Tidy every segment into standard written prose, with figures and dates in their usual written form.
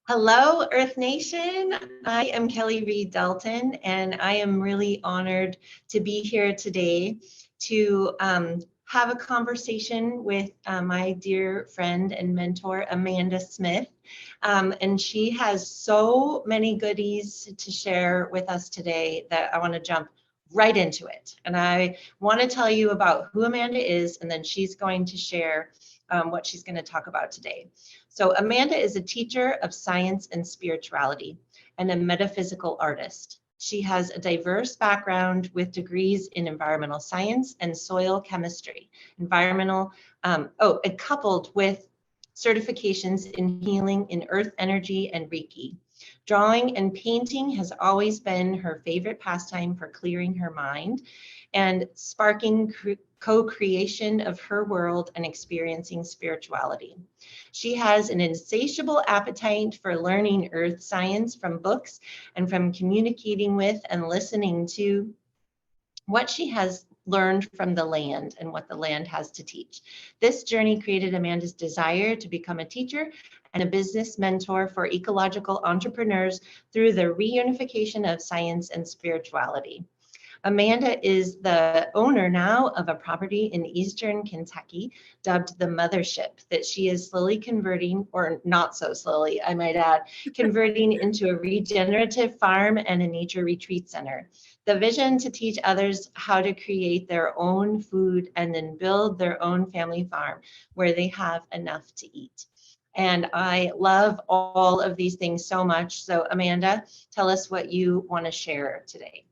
Hello, Earth Nation. I am Kelly Reed Daulton, and I am really honored to be here today to have a conversation with my dear friend and mentor, Amanda Smith. And she has so many goodies to share with us today that I want to jump right into it. And I want to tell you about who Amanda is, and then she's going to share what she's going to talk about today. So Amanda is a teacher of science and spirituality and a metaphysical artist. She has a diverse background with degrees in environmental science and soil chemistry, and coupled with certifications in healing in earth energy and Reiki. Drawing and painting has always been her favorite pastime for clearing her mind and sparking co-creation of her world and experiencing spirituality. She has an insatiable appetite for learning earth science from books and from communicating with and listening to what she has learned from the land and what the land has to teach. This journey created Amanda's desire to become a teacher and a business mentor for ecological entrepreneurs through the reunification of science and spirituality. Amanda is the owner now of a property in eastern Kentucky dubbed the Mothership that she is slowly converting, or not so slowly, I might add, converting into a regenerative farm and a nature retreat center. The vision to teach others how to create their own food and then build their own family farm where they have enough to eat. And I love all of these things so much. So Amanda, tell us what you want to share today.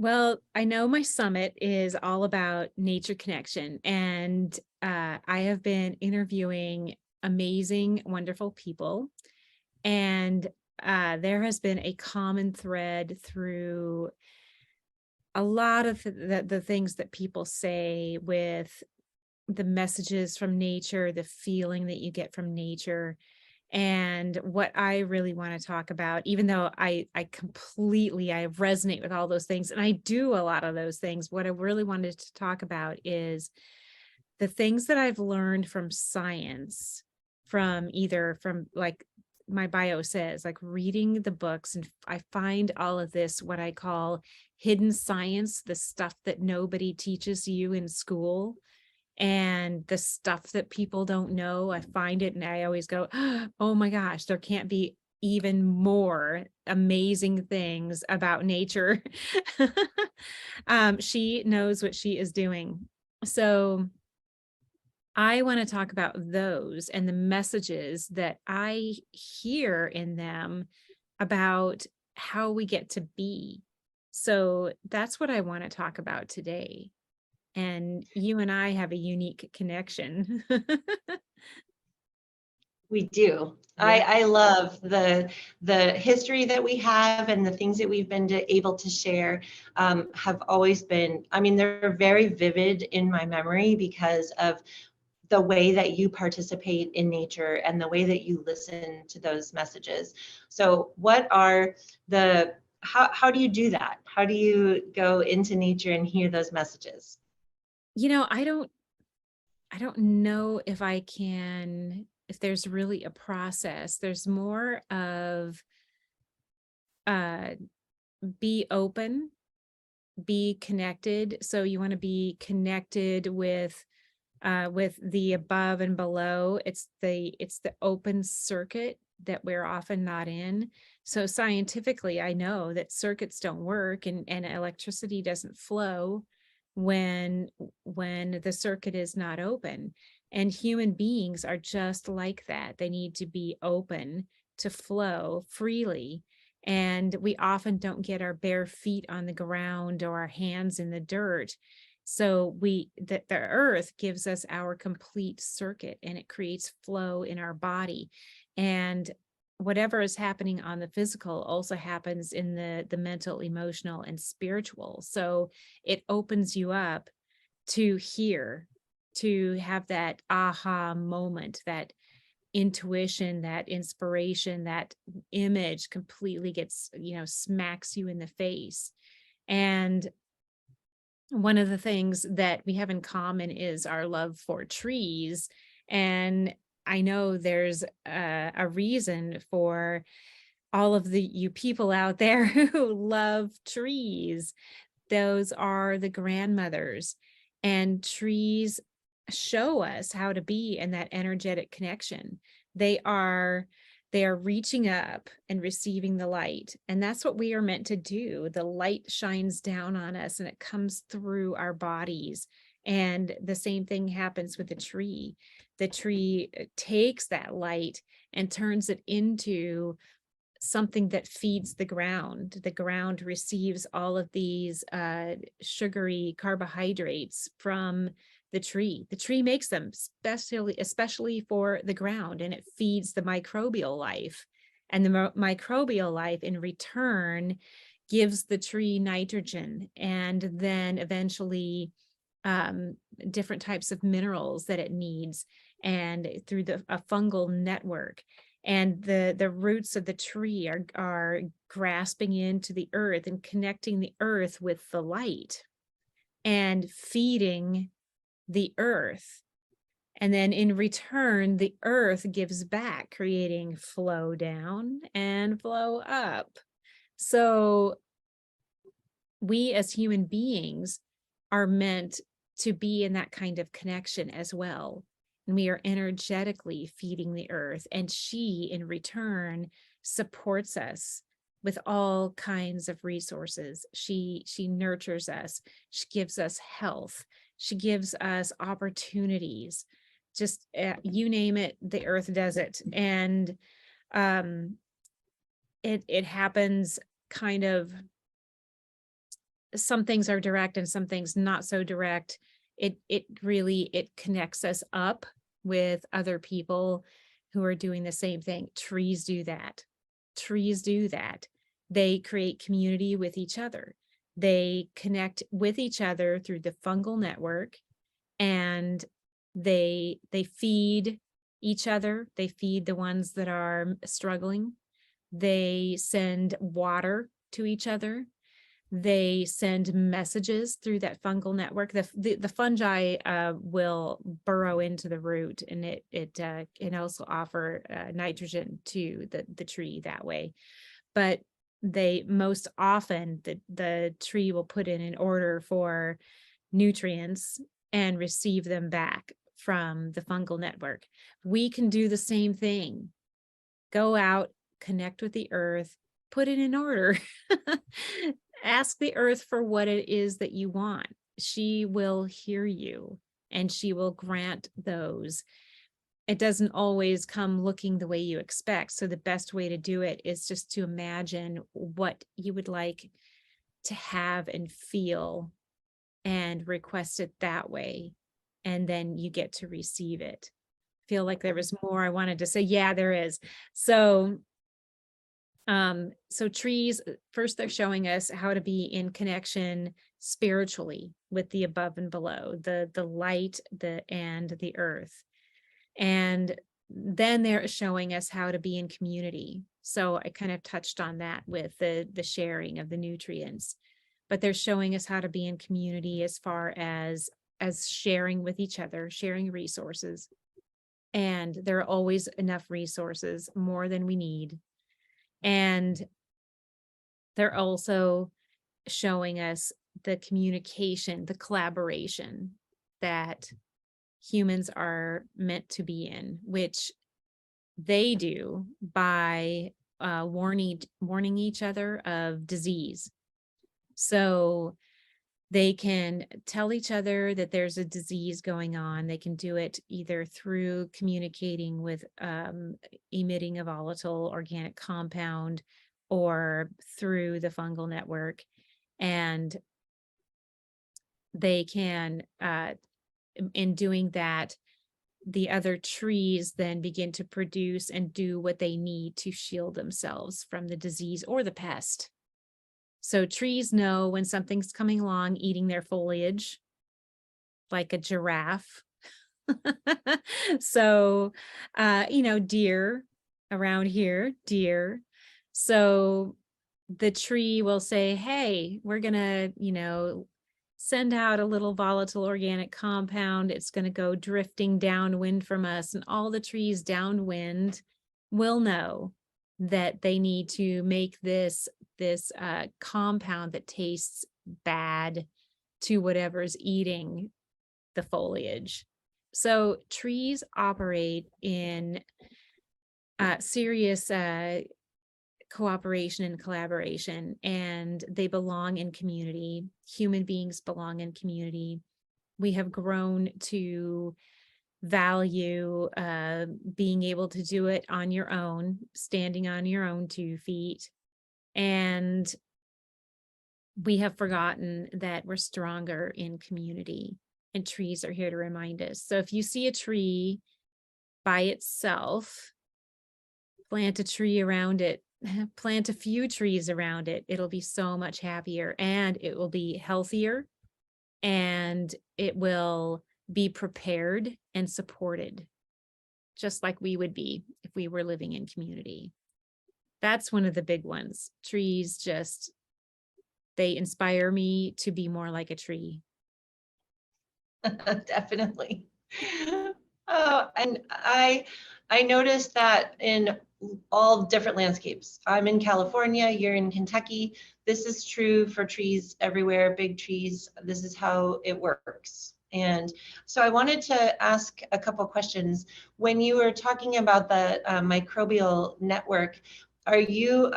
Well, I know my summit is all about nature connection, and I have been interviewing amazing, wonderful people. And there has been a common thread through a lot of the things that people say with the messages from nature, the feeling that you get from nature. And what I really want to talk about, even though I resonate with all those things, and I do a lot of those things, what I really wanted to talk about is the things that I've learned from science, from like my bio says, like reading the books. And I find all of this, what I call hidden science, the stuff that nobody teaches you in school, and the stuff that people don't know. I find it and I always go, oh my gosh, there can't be even more amazing things about nature. She knows what she is doing. So I want to talk about those and the messages that I hear in them about how we get to be. So that's what I want to talk about today. And you and I have a unique connection. We do. Yeah. I love the history that we have, and the things that we've been able to share have always been, I mean, they're very vivid in my memory because of the way that you participate in nature and the way that you listen to those messages. So how do you do that? How do you go into nature and hear those messages? I don't know if there's really a process. There's more of uh be open, be connected. So you want to be connected with the above and below. It's the open circuit that we're often not in. So scientifically, I know that circuits don't work, and electricity doesn't flow when the circuit is not open. And human beings are just like that. They need to be open to flow freely. And we often don't get our bare feet on the ground or our hands in the dirt. So the earth gives us our complete circuit, and it creates flow in our body. And whatever is happening on the physical also happens in the mental, emotional, and spiritual. So it opens you up to hear, to have that aha moment, that intuition, that inspiration, that image completely gets, smacks you in the face. And one of the things that we have in common is our love for trees. And I know there's a reason for all of you people out there who love trees. Those are the grandmothers, and trees show us how to be in that energetic connection. They are reaching up and receiving the light, and that's what we are meant to do. The light shines down on us and it comes through our bodies, and the same thing happens with the tree. The tree takes that light and turns it into something that feeds the ground. The ground receives all of these sugary carbohydrates from the tree. The tree makes them especially for the ground, and it feeds the microbial life. And the microbial life in return gives the tree nitrogen, and then eventually different types of minerals that it needs, and through a fungal network. And the roots of the tree are grasping into the earth and connecting the earth with the light and feeding the earth. And then in return, the earth gives back, creating flow down and flow up. So we as human beings are meant to be in that kind of connection as well. And we are energetically feeding the earth, and she in return supports us with all kinds of resources. She nurtures us. She gives us health. She gives us opportunities. Just you name it, the earth does it. And it happens kind of, some things are direct and some things not so direct. It really connects us up with other people who are doing the same thing. Trees do that. Trees do that. They create community with each other. They connect with each other through the fungal network, and they feed each other. They feed the ones that are struggling. They send water to each other. They send messages through that fungal network. The fungi will burrow into the root, and it can also offer nitrogen to the tree that way. But they most often, the tree will put in an order for nutrients and receive them back from the fungal network. We can do the same thing. Go out, connect with the earth, put it in order. Ask the earth for what it is that you want. She will hear you, and she will grant those. It doesn't always come looking the way you expect. So the best way to do it is just to imagine what you would like to have and feel, and request it that way. And then you get to receive it. Feel like there was more I wanted to say. Yeah, there is. So trees, first they're showing us how to be in connection spiritually with the above and below, the light, and the earth. And then they're showing us how to be in community. So I kind of touched on that with the sharing of the nutrients, but they're showing us how to be in community as far as sharing with each other, sharing resources. And there are always enough resources, more than we need. And they're also showing us the communication, the collaboration that humans are meant to be in, which they do by warning each other of disease. So they can tell each other that there's a disease going on. They can do it either through communicating with emitting a volatile organic compound, or through the fungal network. And they can, in doing that, the other trees then begin to produce and do what they need to shield themselves from the disease or the pest. So trees know when something's coming along, eating their foliage, like a giraffe. So, deer around here, deer. So the tree will say, hey, we're gonna, send out a little volatile organic compound. It's going to go drifting downwind from us, and all the trees downwind will know that they need to make this compound that tastes bad to whatever's eating the foliage. So trees operate in serious cooperation and collaboration, and they belong in community. Human beings belong in community. We have grown to value being able to do it on your own, standing on your own 2 feet. And we have forgotten that we're stronger in community, and trees are here to remind us. So if you see a tree by itself, plant a tree around it, plant a few trees around it. It'll be so much happier, and it will be healthier, and it will be prepared and supported, just like we would be if we were living in community. That's one of the big ones. Trees just, they inspire me to be more like a tree. Definitely. Oh, and I noticed that in all different landscapes. I'm in California, you're in Kentucky. This is true for trees everywhere, big trees. This is how it works. And so I wanted to ask a couple questions. When you were talking about the microbial network, are you,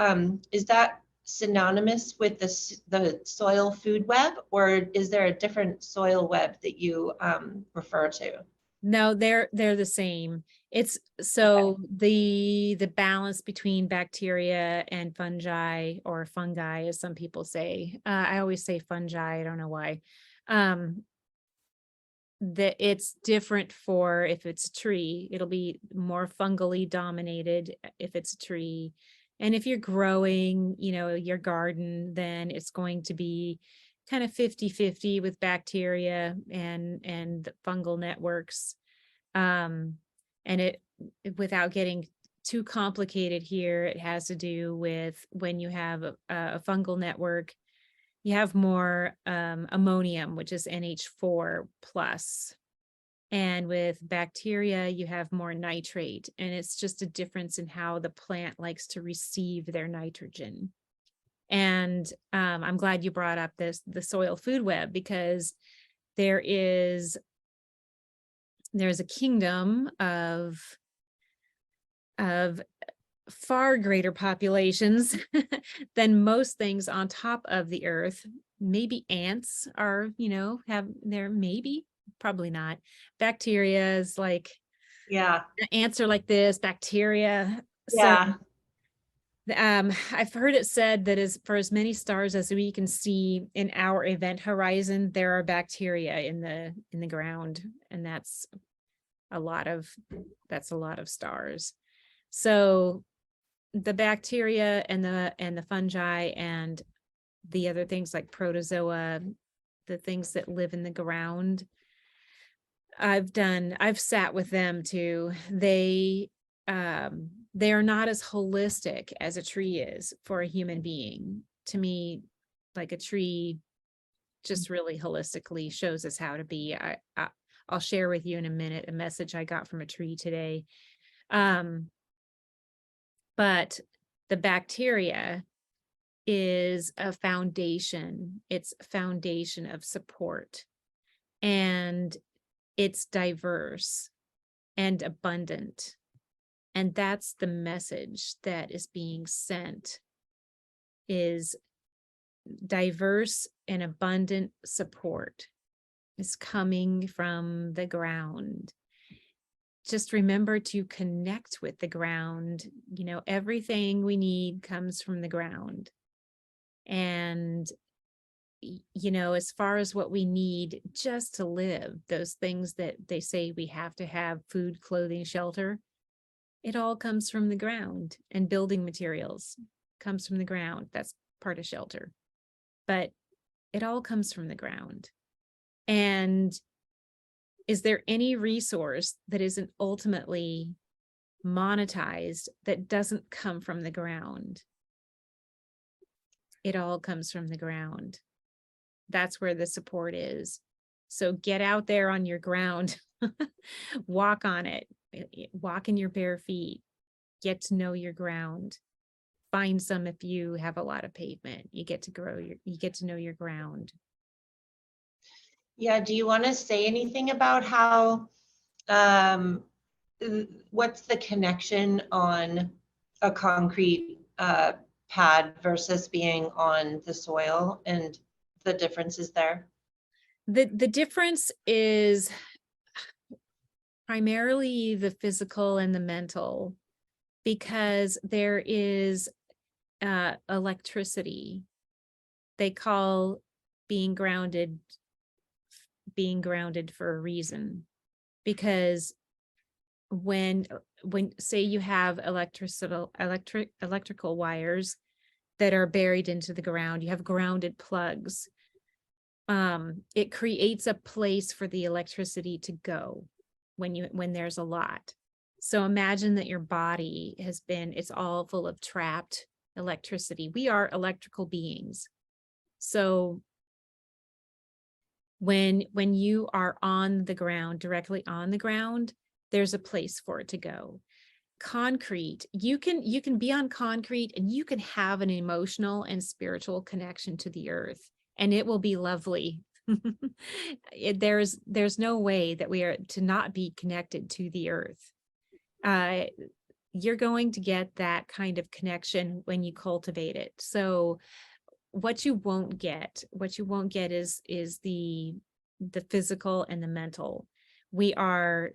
is that synonymous with the soil food web, or is there a different soil web that you refer to? No, they're the same. It's so the balance between bacteria and fungi, or fungi, as some people say. I always say fungi. I don't know why. That it's different for, if it's a tree, it'll be more fungally dominated if it's a tree. And if you're growing, your garden, then it's going to be kind of 50-50 with bacteria and fungal networks. And it, without getting too complicated here, it has to do with when you have a fungal network, you have more ammonium, which is NH4 plus. And with bacteria, you have more nitrate, and it's just a difference in how the plant likes to receive their nitrogen. And I'm glad you brought up the soil food web, because there's a kingdom of far greater populations than most things on top of the earth. Maybe ants are, have their, maybe, probably not. Bacteria is like, Yeah. ants are like this, bacteria. So Yeah. I've heard it said that for as many stars as we can see in our event horizon, there are bacteria in the ground, and that's a lot of stars. So the bacteria and the fungi and the other things like protozoa, the things that live in the ground, I've sat with them too. They are not as holistic as a tree is for a human being. To me, like, a tree just really holistically shows us how to be. I'll share with you in a minute a message I got from a tree today. But the bacteria is a foundation. It's a foundation of support, and it's diverse and abundant. And that's the message that is being sent, is diverse and abundant support is coming from the ground. Just remember to connect with the ground. Everything we need comes from the ground. And, as far as what we need just to live, those things that they say we have to have, food, clothing, shelter, it all comes from the ground. And building materials comes from the ground. That's part of shelter. But it all comes from the ground. And is there any resource that isn't ultimately monetized that doesn't come from the ground? It all comes from the ground. that's where the support is. So get out there on your ground, walk on it, walk in your bare feet, get to know your ground. Find some if you have a lot of pavement. You get to know your ground. Yeah, do you want to say anything about how, um, what's the connection on a concrete pad versus being on the soil and the differences there? The difference is primarily the physical and the mental, because there is electricity. They call being grounded for a reason, because when say you have electrical wires that are buried into the ground, you have grounded plugs, it creates a place for the electricity to go when there's a lot. So imagine that your body it's all full of trapped electricity. We are electrical beings. So when you are on the ground, directly on the ground, there's a place for it to go. Concrete, you can be on concrete and you can have an emotional and spiritual connection to the earth, and it will be lovely. There's no way that we are to not be connected to the earth. You're going to get that kind of connection when you cultivate it. So what you won't get is the physical and the mental. We're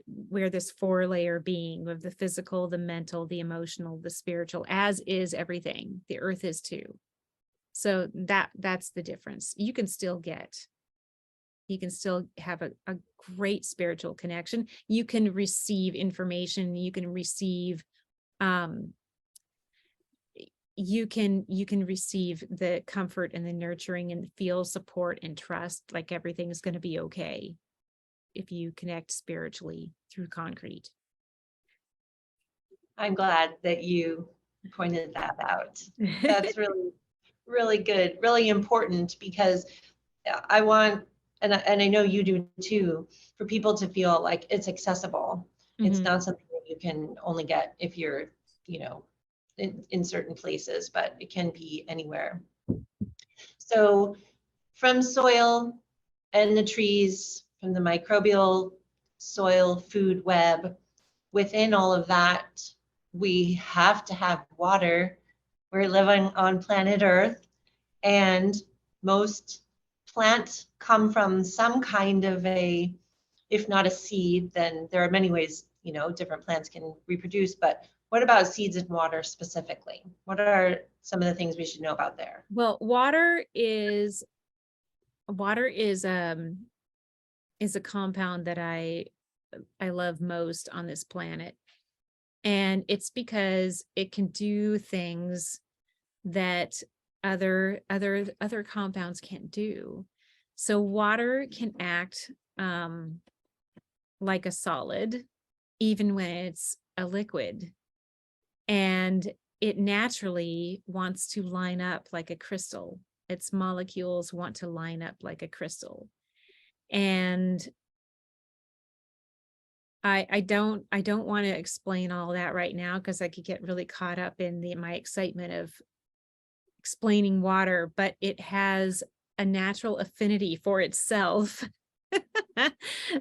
this 4-layer being. We have the physical, the mental, the emotional, the spiritual, as is everything. The earth is too. So that's the difference. You can still have a great spiritual connection. You can receive information. You can receive, you can receive the comfort and the nurturing and feel support and trust, like everything is going to be okay if you connect spiritually through concrete. I'm glad that you pointed that out. That's really, really good, really important, because I want, and I know you do too, for people to feel like it's accessible. It's not something that you can only get if you're, in certain places, but it can be anywhere. So from soil and the trees, from the microbial soil food web, within all of that, we have to have water. We're living on planet Earth, and most plants come from some kind of if not a seed, then there are many ways, different plants can reproduce. But what about seeds and water specifically? What are some of the things we should know about there? Well, water is a compound that I love most on this planet. And it's because it can do things that other compounds can't do. So water can act like a solid, even when it's a liquid. And it naturally wants to line up like a crystal. Its molecules want to line up like a crystal. And I don't want to explain all that right now, because I could get really caught up in my excitement of explaining water, but it has a natural affinity for itself.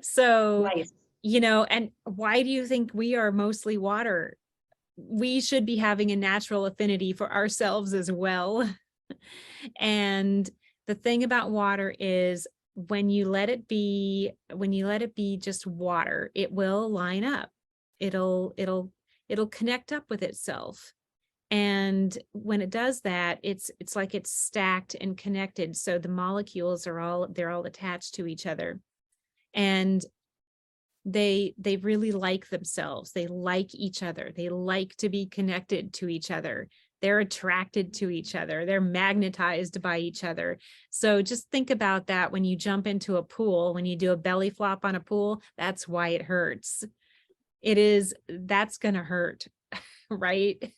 So, Nice. And why do you think we are mostly water? We should be having a natural affinity for ourselves as well. And the thing about water is, when you let it be just water, it will line up. It'll connect up with itself. And when it does that, it's like it's stacked and connected. So the molecules they're all attached to each other. And they really like themselves. They like each other. They like to be connected to each other. They're attracted to each other. They're magnetized by each other. So just think about that when you jump into a pool, when you do a belly flop on a pool, that's why it hurts. That's going to hurt. right?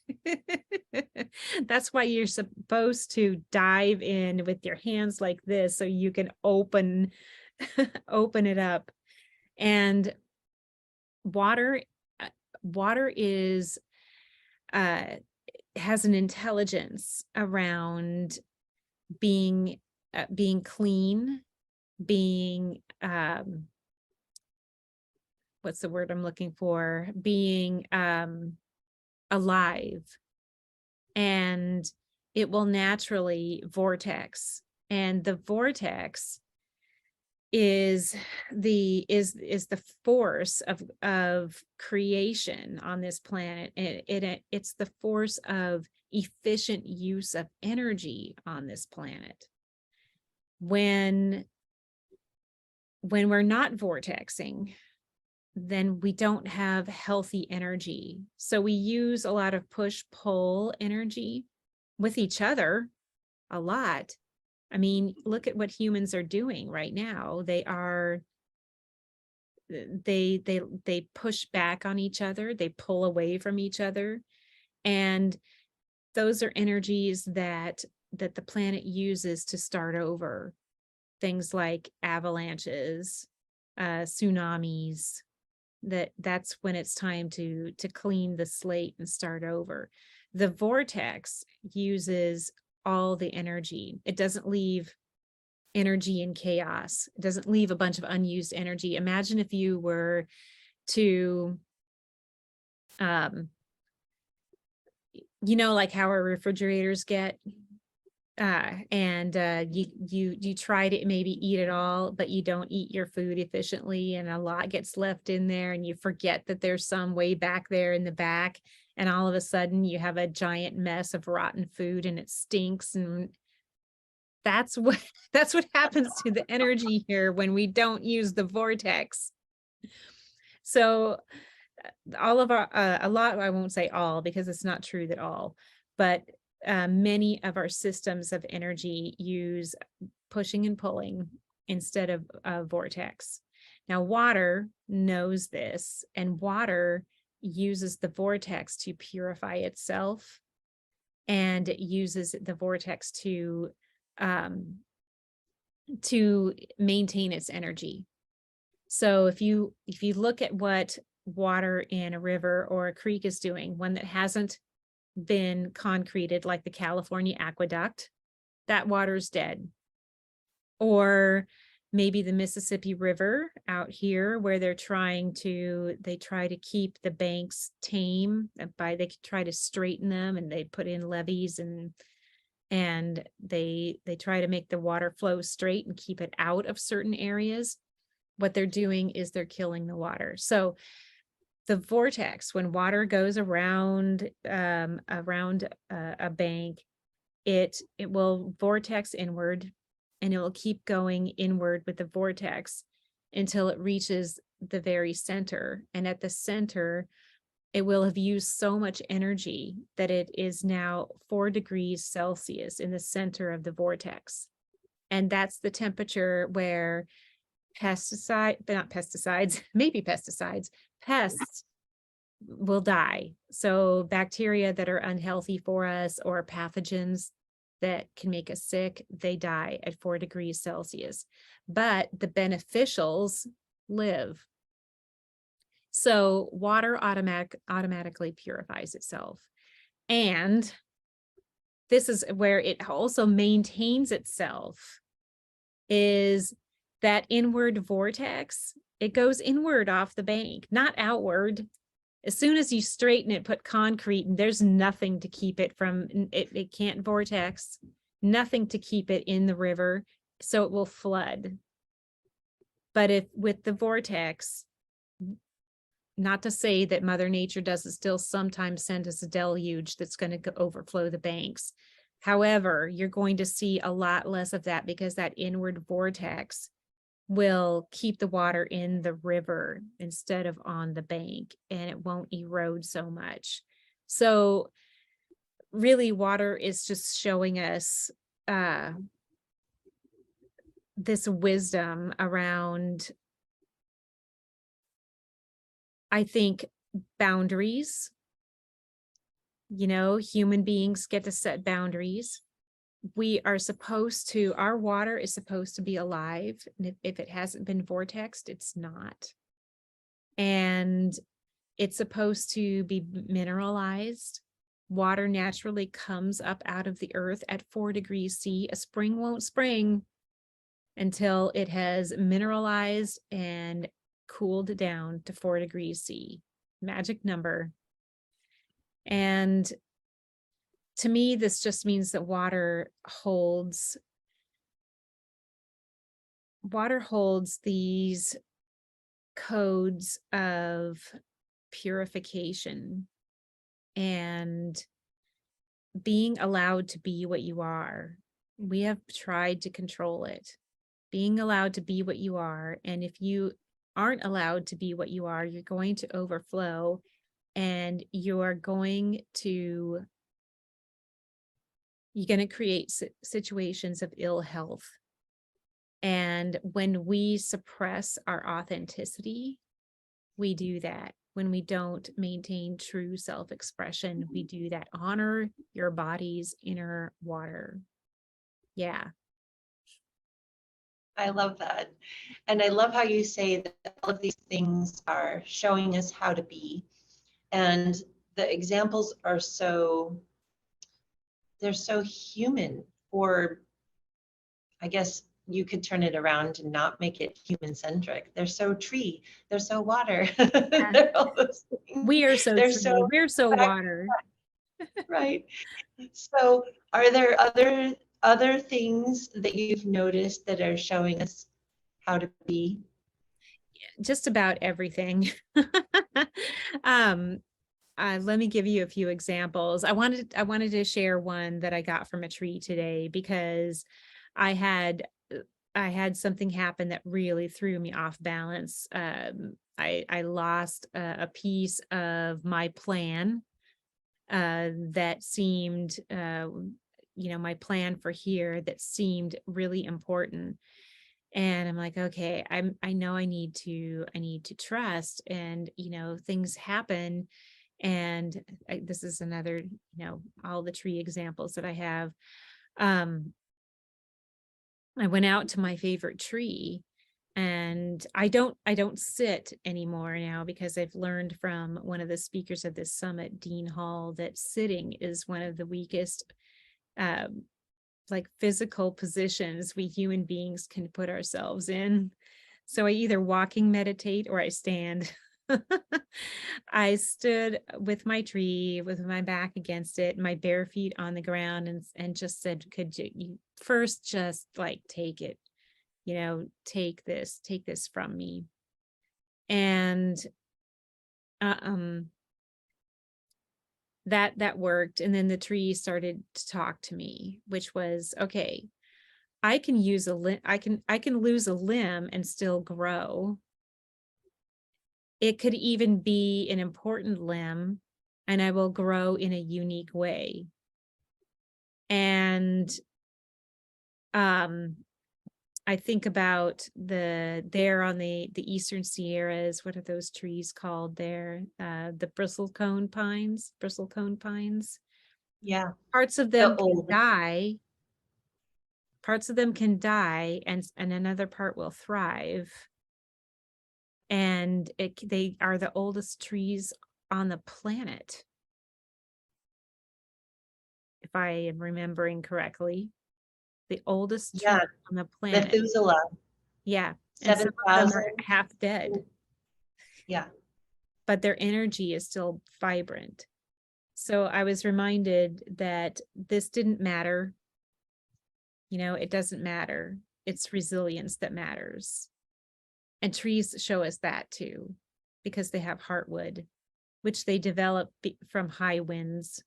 That's why you're supposed to dive in with your hands like this so you can open open it up. And water uh, water is uh has an intelligence around being being clean, being what's the word I'm looking for? Being alive, and it will naturally vortex. And the vortex is the force of creation on this planet. It's the force of efficient use of energy on this planet. When we're not vortexing, then we don't have healthy energy. So we use a lot of push-pull energy with each other a lot. I mean, look at what humans are doing right now. They push back on each other, they pull away from each other. And those are energies that the planet uses to start over. Things like avalanches, tsunamis, that's when it's time to clean the slate and start over. The vortex uses all the energy. It doesn't leave energy in chaos. It doesn't leave a bunch of unused energy. Imagine if you were to like how our refrigerators get, and you try to maybe eat it all, but you don't eat your food efficiently, and a lot gets left in there, and you forget that there's some way back there in the back, and all of a sudden you have a giant mess of rotten food and it stinks. And that's what happens to the energy here when we don't use the vortex. So all of our a lot, I won't say all because it's not true that all, but many of our systems of energy use pushing and pulling instead of vortex. Now, water knows this, and water uses the vortex to purify itself, and it uses the vortex to maintain its energy. So if you look at what water in a river or a creek is doing, one that hasn't been concreted, like the California aqueduct, that water's dead. Or maybe the Mississippi River out here, where they try to keep the banks tame they try to straighten them, and they put in levees, and they try to make the water flow straight and keep it out of certain areas. What they're doing is they're killing the water. So the vortex, when water goes around a bank, it will vortex inward, and it will keep going inward with the vortex until it reaches the very center. And at the center, it will have used so much energy that it is now 4 degrees Celsius in the center of the vortex. And that's the temperature where pests will die. So bacteria that are unhealthy for us, or pathogens that can make us sick, they die at 4 degrees Celsius. But the beneficials live. So water automatically purifies itself. And this is where it also maintains itself, is that inward vortex. It goes inward off the bank, not outward. As soon as you straighten it, put concrete, and there's nothing to keep it from, it can't vortex, nothing to keep it in the river, so it will flood. But if with the vortex, not to say that Mother Nature doesn't still sometimes send us a deluge that's going to overflow the banks. However, you're going to see a lot less of that, because that inward vortex will keep the water in the river instead of on the bank, and it won't erode so much. So really, water is just showing us this wisdom around, I think, boundaries, Human beings get to set boundaries. Our water is supposed to be alive. And if it hasn't been vortexed, it's not. And it's supposed to be mineralized. Water naturally comes up out of the earth at 4 degrees C. A spring won't spring until it has mineralized and cooled down to 4 degrees C. Magic number. And to me, this just means that water holds these codes of purification and being allowed to be what you are. We have tried to control it. Being allowed to be what you are. And if you aren't allowed to be what you are, you're going to overflow and you're going to create situations of ill health. And when we suppress our authenticity, we do that. When we don't maintain true self-expression, we do that. Honor your body's inner water. Yeah. I love that. And I love how you say that all of these things are showing us how to be. And the examples are they're so human, or I guess you could turn it around and not make it human centric. They're so tree, they're so water. They're all those things. We are so They're tree. so We're so water. right. So are there other things that you've noticed that are showing us how to be? Just about everything. um Let me give you a few examples. I wanted to share one that I got from a tree today because I had something happen that really threw me off balance. I lost a piece of my plan that seemed, my plan for here that seemed really important. And I'm like, okay, I know I need to trust, and things happen. And this is another, all the tree examples that I have. I went out to my favorite tree, and I don't sit anymore now because I've learned from one of the speakers at this summit, Dean Hall, that sitting is one of the weakest um, like physical positions we human beings can put ourselves in. So I either walking meditate or I stand. I stood with my tree with my back against it, my bare feet on the ground, and just said, could you first just like take it, take this from me. And um that worked. And then the tree started to talk to me, which was, okay, I can use a limb. I can lose a limb and still grow. It could even be an important limb, and I will grow in a unique way. And I think about there on the Eastern Sierras, what are those trees called there? The bristlecone pines. Yeah, Parts of the them can old. die. Parts of them can die, and another part will thrive. And they are the oldest trees on the planet, if I am remembering correctly. The oldest tree Yeah, on the planet. Methuselah, Yeah. And some of them 7,000. are half dead, Yeah, but their energy is still vibrant. So I was reminded that this didn't matter. It doesn't matter. It's resilience that matters. And trees show us that too, because they have heartwood, which they develop from high winds.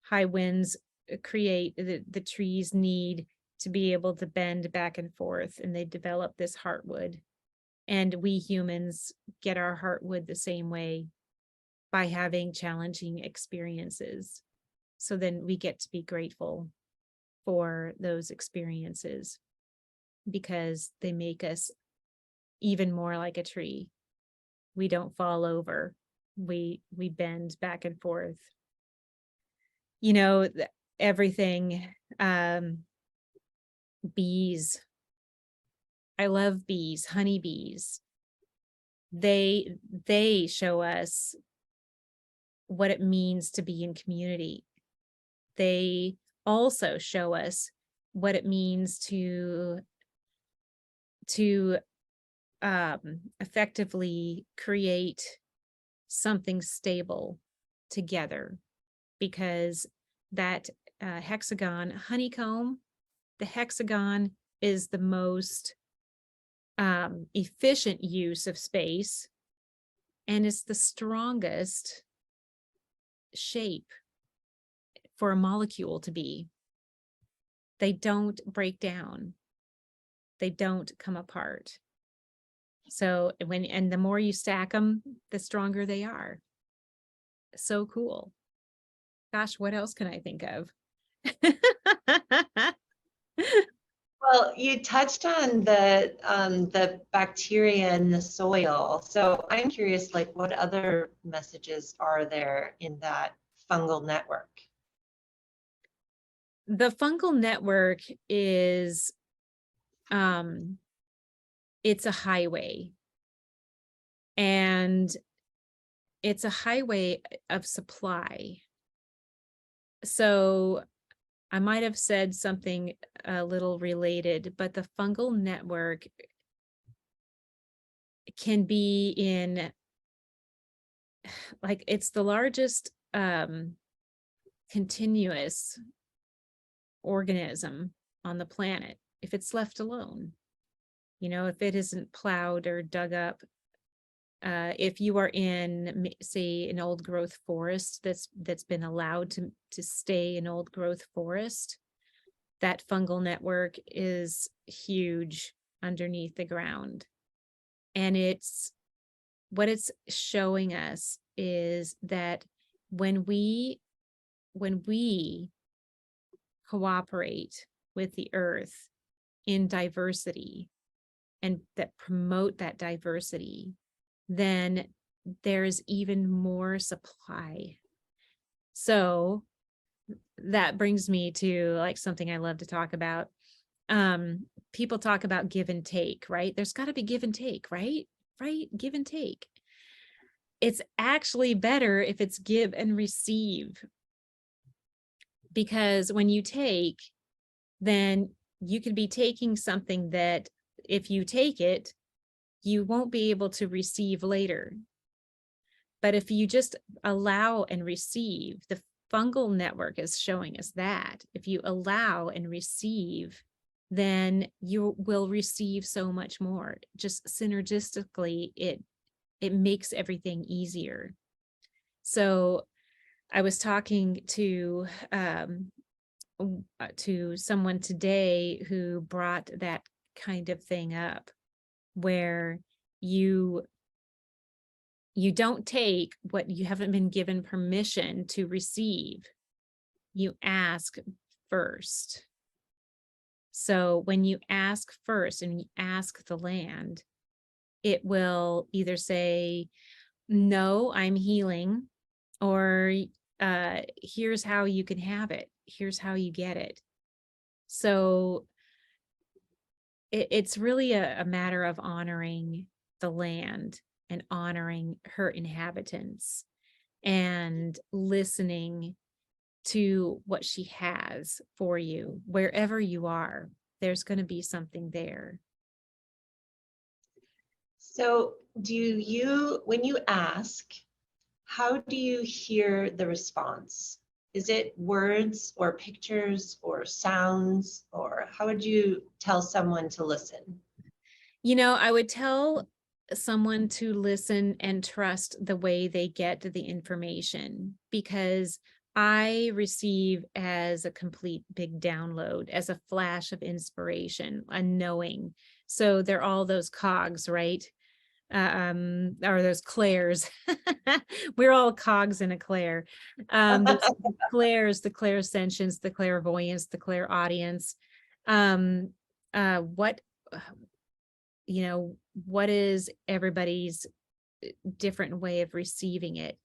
High winds create the trees need to be able to bend back and forth, and they develop this heartwood. And we humans get our heartwood the same way, by having challenging experiences. So then we get to be grateful for those experiences because they make us even more like a tree. We don't fall over. We bend back and forth. everything, bees. I love bees, honeybees. They show us what it means to be in community. They also show us what it means to effectively create something stable together, because that hexagon honeycomb, the hexagon is the most efficient use of space, and it's the strongest shape for a molecule to be. They don't break down. They don't come apart. So and the more you stack them, the stronger they are. So cool. Gosh, what else can I think of? Well, you touched on the bacteria in the soil. So I'm curious, like, what other messages are there in that fungal network? The fungal network is, it's a highway, and it's a highway of supply. So I might have said something a little related, but the fungal network can be in, like, it's the largest continuous organism on the planet if it's left alone. If it isn't plowed or dug up. If you are in, say, an old growth forest that's been allowed to stay an old growth forest, that fungal network is huge underneath the ground. And what it's showing us is that when we cooperate with the earth in diversity and that promote that diversity, then there's even more supply. So that brings me to, like, something I love to talk about. People talk about give and take, right? There's got to be give and take, right? Give and take. It's actually better if it's give and receive, because when you take, then you could be taking something that if you take it, you won't be able to receive later. But if you just allow and receive, the fungal network is showing us that if you allow and receive, then you will receive so much more. Just synergistically, it makes everything easier. So I was talking to someone today who brought that kind of thing up, where you don't take what you haven't been given permission to receive. You ask first. So when you ask first and you ask the land, it will either say, no, I'm healing, or here's how you can have it. Here's how you get it. So it's really a matter of honoring the land and honoring her inhabitants and listening to what she has for you. Wherever you are, there's going to be something there. So when you ask, how do you hear the response? Is it words or pictures or sounds, or how would you tell someone to listen? I would tell someone to listen and trust the way they get the information, because I receive as a complete big download, as a flash of inspiration, a knowing. So they're all those cogs, right? Or those clairs. We're all cogs in a clair. Those clairs, the clairsentience, the clairvoyance, the clairaudience. What is everybody's different way of receiving it?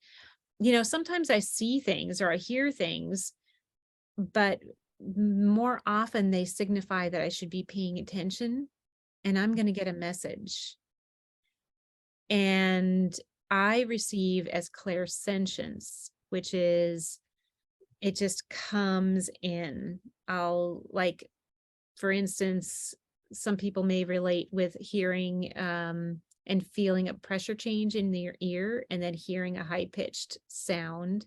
Sometimes I see things or I hear things but more often they signify that I should be paying attention and I'm going to get a message. And I receive as clairsentience, which is it just comes in. I'll like, for instance, some people may relate with hearing and feeling a pressure change in their ear and then hearing a high-pitched sound.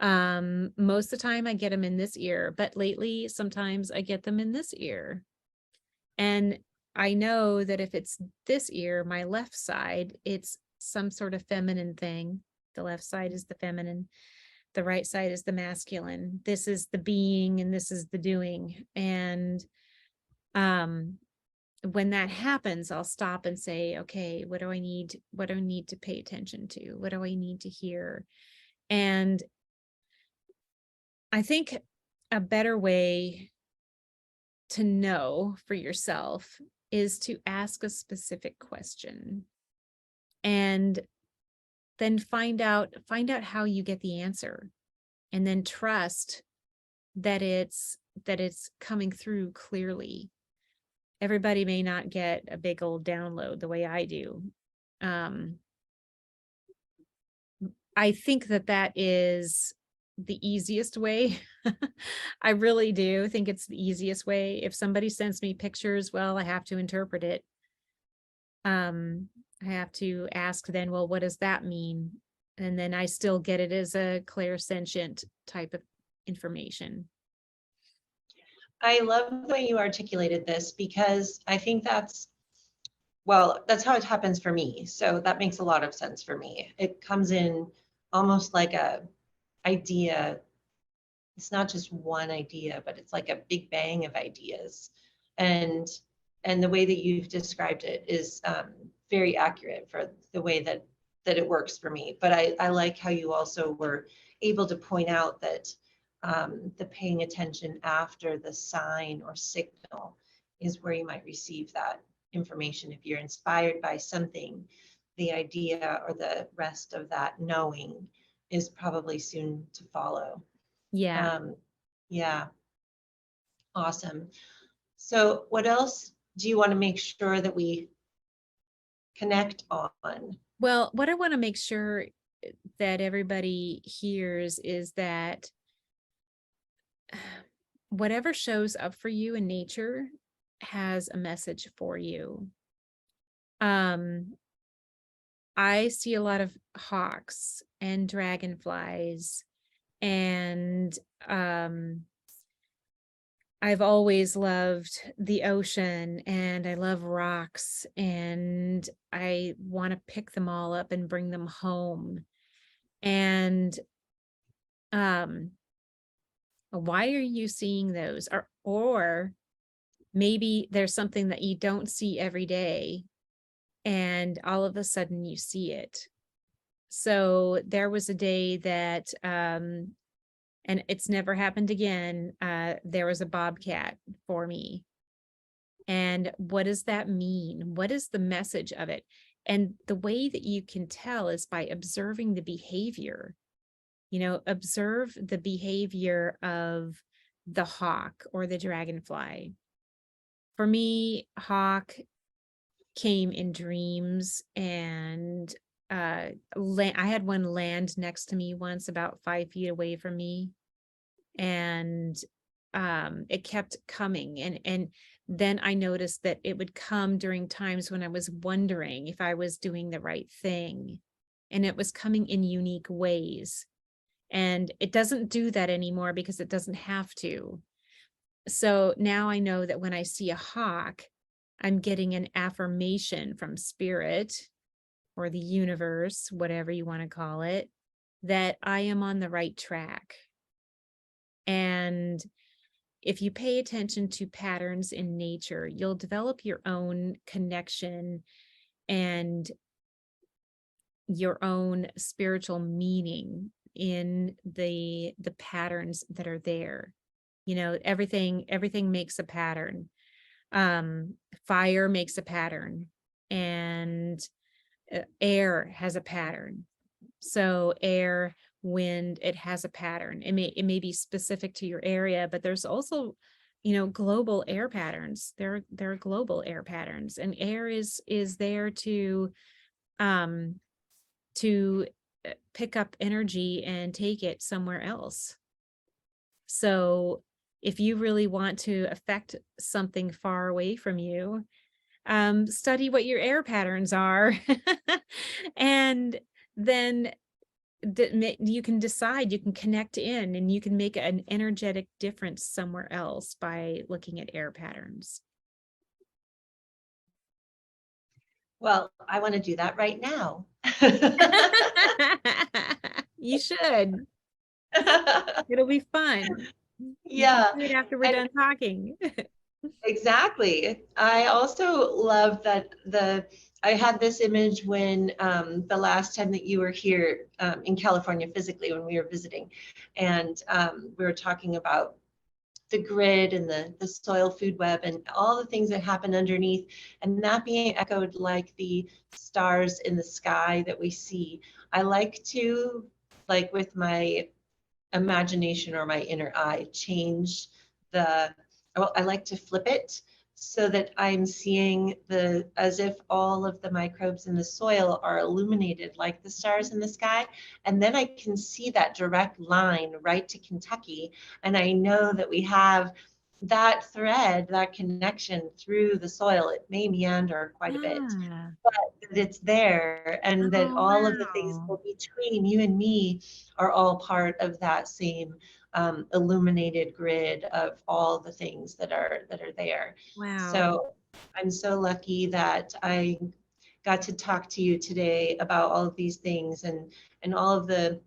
Most of the time I get them in this ear, but lately sometimes I get them in this ear. And I know that if it's this ear, my left side, it's some sort of feminine thing. The left side is the feminine, the right side is the masculine. This is the being and this is the doing. And when that happens, I'll stop and say, okay, what do I need to pay attention to? What do I need to hear? And I think a better way to know for yourself is to ask a specific question and then find out how you get the answer, and then trust that it's coming through clearly. Everybody may not get a big old download the way I do. I think that is the easiest way. I really do think it's the easiest way. If somebody sends me pictures, well, I have to interpret it. I have to ask then, well, what does that mean? And then I still get it as a clairsentient type of information. I love the way you articulated this, because I think that's how it happens for me. So that makes a lot of sense for me. It comes in almost like a idea. It's not just one idea, but it's like a big bang of ideas. And the way that you've described it is very accurate for the way that it works for me. But I like how you also were able to point out that the paying attention after the sign or signal is where you might receive that information. If you're inspired by something, the idea or the rest of that knowing is probably soon to follow. Yeah. Yeah, awesome. So what else do you want to make sure that we connect on? Well, what I want to make sure that everybody hears is that whatever shows up for you in nature has a message for you. I see a lot of hawks and dragonflies, and I've always loved the ocean and I love rocks, and I want to pick them all up and bring them home. And why are you seeing those? Or maybe there's something that you don't see every day and all of a sudden you see it. So there was a day that and it's never happened again. There was a bobcat for me. And what does that mean? What is the message of it? And the way that you can tell is by observing the behavior. Observe the behavior of the hawk or the dragonfly. For me, hawk came in dreams, and I had one land next to me once, about 5 feet away from me, and it kept coming, and then I noticed that it would come during times when I was wondering if I was doing the right thing, and it was coming in unique ways. And it doesn't do that anymore because it doesn't have to. So now I know that when I see a hawk, I'm getting an affirmation from spirit or the universe, whatever you want to call it, that I am on the right track. And if you pay attention to patterns in nature, you'll develop your own connection and your own spiritual meaning in the patterns that are there. Everything makes a pattern. Fire makes a pattern, and air has a pattern. So air, wind, it has a pattern. It may be specific to your area, but there's also, global air patterns. There are global air patterns, and air is there um to pick up energy and take it somewhere else. So if you really want to affect something far away from you, study what your air patterns are. And then you can decide, you can connect in, and you can make an energetic difference somewhere else by looking at air patterns. Well, I want to do that right now. You should. It'll be fun. You can Yeah, do it after we're and done talking. exactly. I also love that I had this image when the last time that you were here in California physically when we were visiting, and we were talking about the grid and the soil food web and all the things that happen underneath, and that being echoed like the stars in the sky that we see. I like to, like with my imagination or my inner eye, change the, well, I like to flip it so that I'm seeing as if all of the microbes in the soil are illuminated like the stars in the sky. And then I can see that direct line right to Kentucky. And I know that we have that thread, that connection through the soil. It may meander quite a bit, Yeah. but that it's there, and that Oh, all of the things wow. between you and me are all part of that same illuminated grid of all the things that are there. Wow. So I'm so lucky that I got to talk to you today about all of these things, and all of the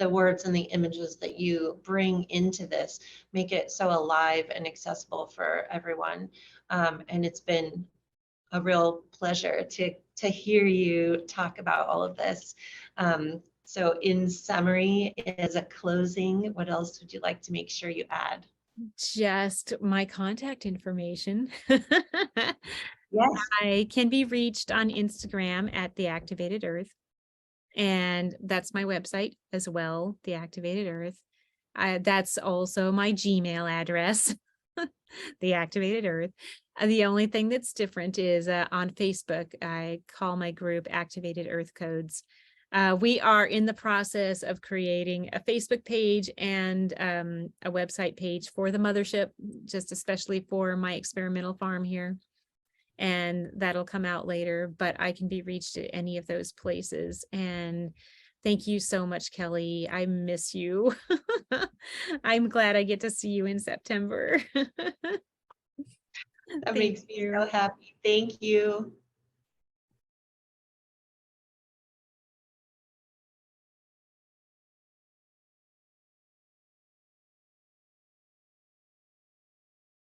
words and the images that you bring into this make it so alive and accessible for everyone. And it's been a real pleasure to hear you talk about all of this. So in summary, as a closing, what else would you like to make sure you add? Just my contact information. Yes. I can be reached on Instagram at The Activated Earth. And that's my website as well, The Activated Earth. That's also my Gmail address, The Activated Earth. The only thing that's different is on Facebook, I call my group Activated Earth Codes. We are in the process of creating a Facebook page and a website page for the mothership, just especially for my experimental farm here. And that'll come out later, but I can be reached at any of those places. And thank you so much, Kelly. I miss you. I'm glad I get to see you in September. That Thank makes me so you. happy. Thank you.